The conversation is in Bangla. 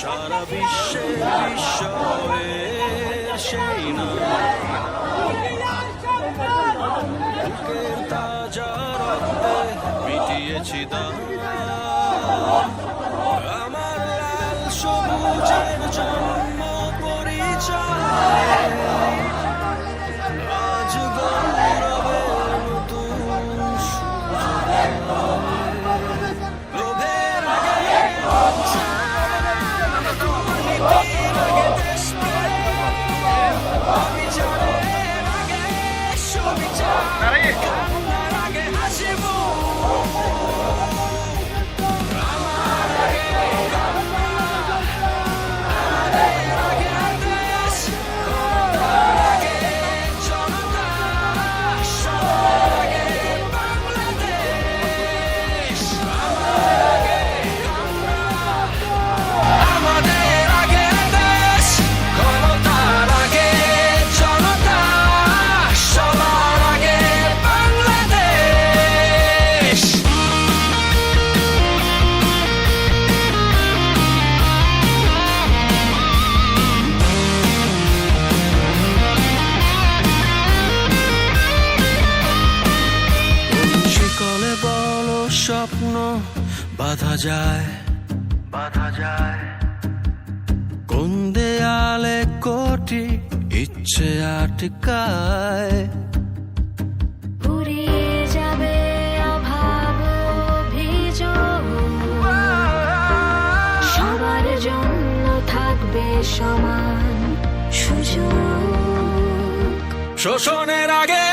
সারা বিশ্বে বিস্ময়ের সেই নাম, বুকের তাজা রক্তে মিটিয়েছি দাম। আমার লাল সবুজের জন্ম পরিচয়, আজ গৌরবের নতুন সুযোগ। লোভের আগে দুর্নীতির আগে দেশপ্রেম, অবিচারের আগে সুবিচার, কান্নার আগে হাসি মুখ, আমার আগে কান্না, আমাদের আগে দেশ, ক্ষমতার আগে জনতা, সবার আগে বাংলাদেশ। আমার আগে আমরা, আমাদের আগে দেশ, ক্ষমতার আগে জনতা, সবার আগে বাংলাদেশ। শিকলে বলো স্বপ্ন বাঁধা যায়, কোন দেয়ালে কোটি ইচ্ছে আটকায়। ফুরিয়ে যাবে অভাব অভিযোগ, সবার জন্য থাকবে সমান সুযোগ। শোষণের আগে